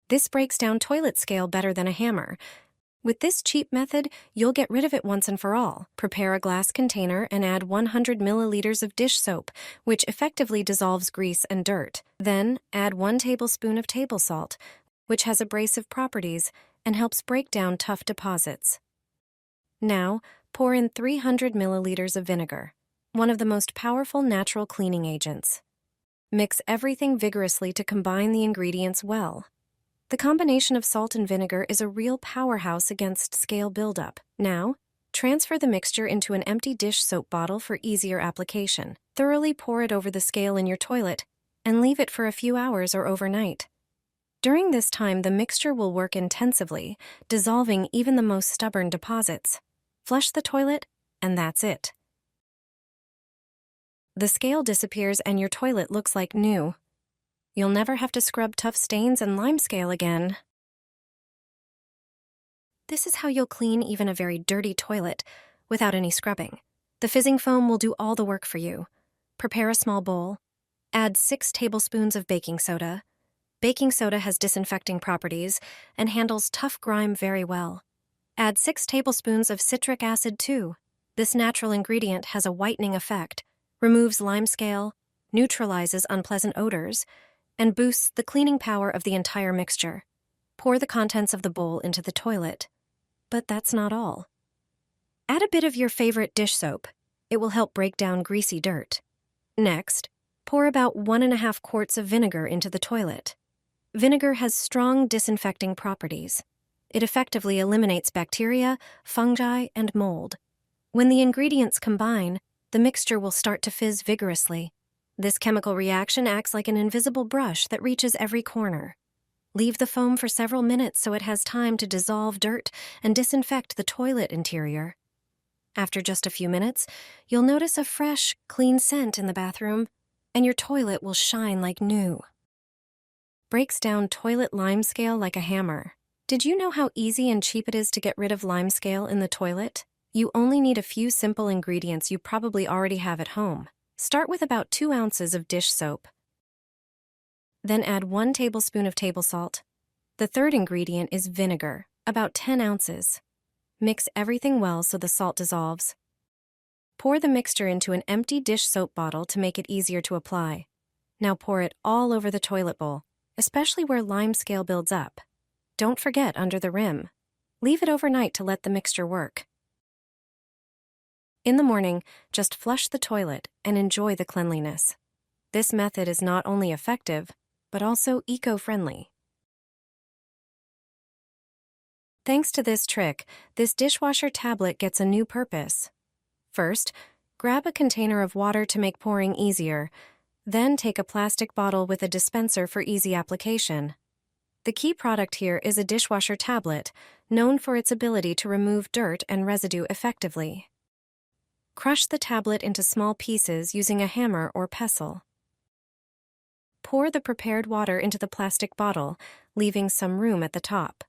This breaks down toilet scale better than a hammer. With this cheap method, you'll get rid of it once and for all. Prepare a glass container and add 100 milliliters of dish soap, which effectively dissolves grease and dirt. Then, add 1 tablespoon of table salt, which has abrasive properties and helps break down tough deposits. Now, pour in 300 milliliters of vinegar, one of the most powerful natural cleaning agents. Mix everything vigorously to combine the ingredients well. The combination of salt and vinegar is a real powerhouse against scale buildup. Now, transfer the mixture into an empty dish soap bottle for easier application. Thoroughly pour it over the scale in your toilet and leave it for a few hours or overnight. During this time, the mixture will work intensively, dissolving even the most stubborn deposits. Flush the toilet, and that's it. The scale disappears and your toilet looks like new. You'll never have to scrub tough stains and limescale again. This is how you'll clean even a very dirty toilet without any scrubbing. The fizzing foam will do all the work for you. Prepare a small bowl. Add 6 tablespoons of baking soda. Baking soda has disinfecting properties and handles tough grime very well. Add 6 tablespoons of citric acid too. This natural ingredient has a whitening effect, removes limescale, neutralizes unpleasant odors, and boosts the cleaning power of the entire mixture. Pour the contents of the bowl into the toilet. But that's not all. Add a bit of your favorite dish soap. It will help break down greasy dirt. Next, pour about 1.5 quarts of vinegar into the toilet. Vinegar has strong disinfecting properties. It effectively eliminates bacteria, fungi, and mold. When the ingredients combine, the mixture will start to fizz vigorously. This chemical reaction acts like an invisible brush that reaches every corner. Leave the foam for several minutes so it has time to dissolve dirt and disinfect the toilet interior. After just a few minutes, you'll notice a fresh, clean scent in the bathroom, and your toilet will shine like new. Breaks down toilet limescale like a hammer. Did you know how easy and cheap it is to get rid of limescale in the toilet? You only need a few simple ingredients you probably already have at home. Start with about 2 ounces of dish soap. Then add 1 tablespoon of table salt. The third ingredient is vinegar, about 10 ounces. Mix everything well so the salt dissolves. Pour the mixture into an empty dish soap bottle to make it easier to apply. Now pour it all over the toilet bowl, especially where limescale builds up. Don't forget under the rim. Leave it overnight to let the mixture work. In the morning, just flush the toilet and enjoy the cleanliness. This method is not only effective, but also eco-friendly. Thanks to this trick, this dishwasher tablet gets a new purpose. First, grab a container of water to make pouring easier. Then take a plastic bottle with a dispenser for easy application. The key product here is a dishwasher tablet, known for its ability to remove dirt and residue effectively. Crush the tablet into small pieces using a hammer or pestle. Pour the prepared water into the plastic bottle, leaving some room at the top.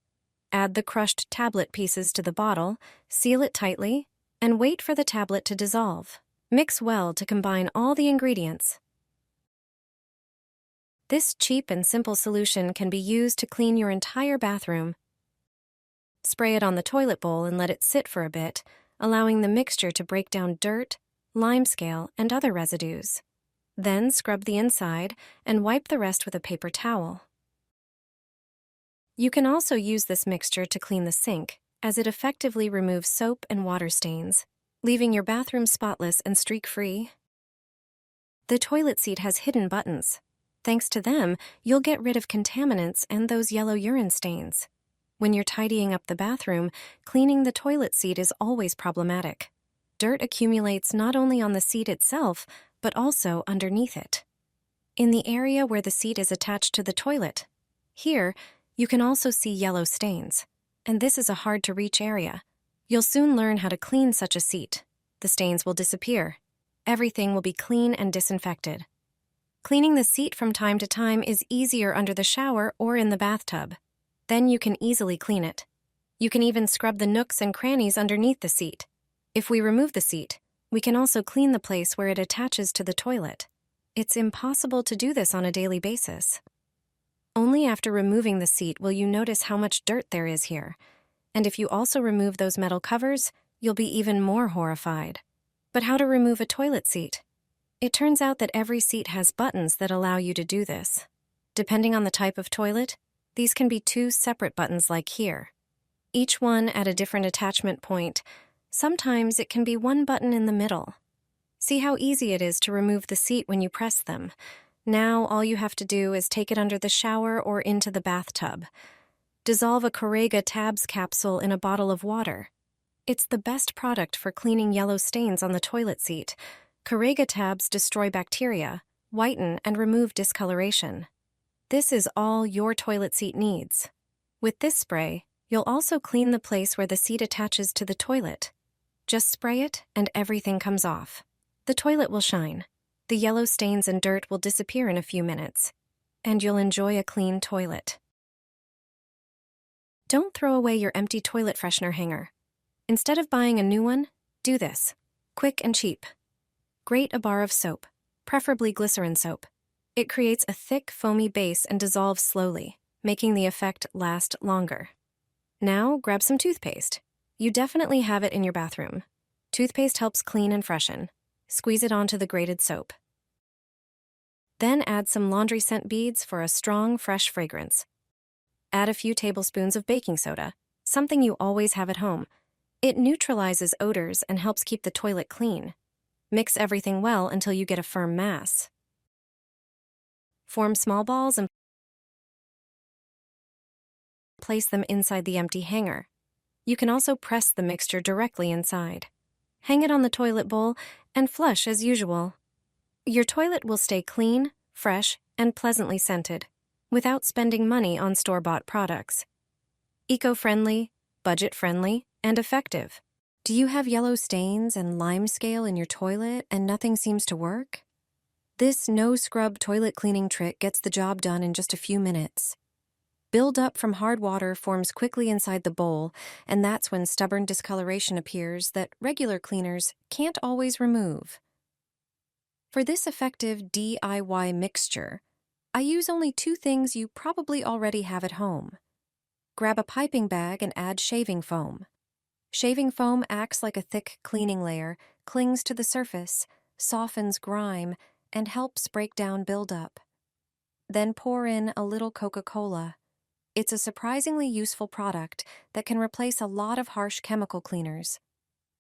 Add the crushed tablet pieces to the bottle, seal it tightly, and wait for the tablet to dissolve. Mix well to combine all the ingredients. This cheap and simple solution can be used to clean your entire bathroom. Spray it on the toilet bowl and let it sit for a bit, allowing the mixture to break down dirt, limescale, and other residues. Then scrub the inside and wipe the rest with a paper towel. You can also use this mixture to clean the sink, as it effectively removes soap and water stains, leaving your bathroom spotless and streak-free. The toilet seat has hidden buttons. Thanks to them, you'll get rid of contaminants and those yellow urine stains. When you're tidying up the bathroom, cleaning the toilet seat is always problematic. Dirt accumulates not only on the seat itself, but also underneath it. In the area where the seat is attached to the toilet. Here, you can also see yellow stains, and this is a hard-to-reach area. You'll soon learn how to clean such a seat. The stains will disappear. Everything will be clean and disinfected. Cleaning the seat from time to time is easier under the shower or in the bathtub. Then you can easily clean it. You can even scrub the nooks and crannies underneath the seat. If we remove the seat, we can also clean the place where it attaches to the toilet. It's impossible to do this on a daily basis. Only after removing the seat will you notice how much dirt there is here. And if you also remove those metal covers, you'll be even more horrified. But how to remove a toilet seat? It turns out that every seat has buttons that allow you to do this. Depending on the type of toilet, these can be two separate buttons like here. Each one at a different attachment point. Sometimes it can be one button in the middle. See how easy it is to remove the seat when you press them. Now all you have to do is take it under the shower or into the bathtub. Dissolve a Corega tabs capsule in a bottle of water. It's the best product for cleaning yellow stains on the toilet seat. Corega tabs destroy bacteria, whiten, and remove discoloration. This is all your toilet seat needs. With this spray, you'll also clean the place where the seat attaches to the toilet. Just spray it and everything comes off. The toilet will shine. The yellow stains and dirt will disappear in a few minutes, and you'll enjoy a clean toilet. Don't throw away your empty toilet freshener hanger. Instead of buying a new one, do this. Quick and cheap. Grate a bar of soap, preferably glycerin soap. It creates a thick, foamy base and dissolves slowly, making the effect last longer. Now, grab some toothpaste. You definitely have it in your bathroom. Toothpaste helps clean and freshen. Squeeze it onto the grated soap. Then add some laundry scent beads for a strong, fresh fragrance. Add a few tablespoons of baking soda, something you always have at home. It neutralizes odors and helps keep the toilet clean. Mix everything well until you get a firm mass. Form small balls and place them inside the empty hanger. You can also press the mixture directly inside. Hang it on the toilet bowl and flush as usual. Your toilet will stay clean, fresh, and pleasantly scented, without spending money on store-bought products. Eco-friendly, budget-friendly, and effective. Do you have yellow stains and lime scale in your toilet and nothing seems to work? This no-scrub toilet cleaning trick gets the job done in just a few minutes. Build-up from hard water forms quickly inside the bowl, and that's when stubborn discoloration appears that regular cleaners can't always remove. For this effective DIY mixture, I use only two things you probably already have at home. Grab a piping bag and add shaving foam. Shaving foam acts like a thick cleaning layer, clings to the surface, softens grime, and helps break down buildup. Then pour in a little Coca-Cola. It's a surprisingly useful product that can replace a lot of harsh chemical cleaners.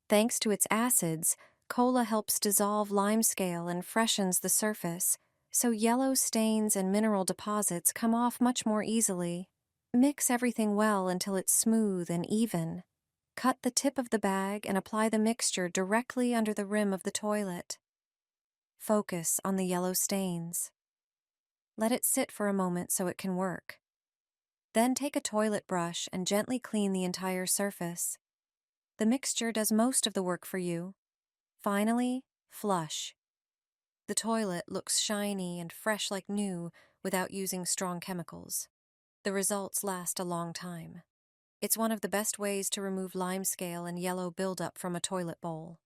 Thanks to its acids, cola helps dissolve limescale and freshens the surface, so yellow stains and mineral deposits come off much more easily. Mix everything well until it's smooth and even. Cut the tip of the bag and apply the mixture directly under the rim of the toilet. Focus on the yellow stains. Let it sit for a moment so it can work. Then take a toilet brush and gently clean the entire surface. The mixture does most of the work for you. Finally, flush. The toilet looks shiny and fresh like new without using strong chemicals. The results last a long time. It's one of the best ways to remove limescale and yellow buildup from a toilet bowl.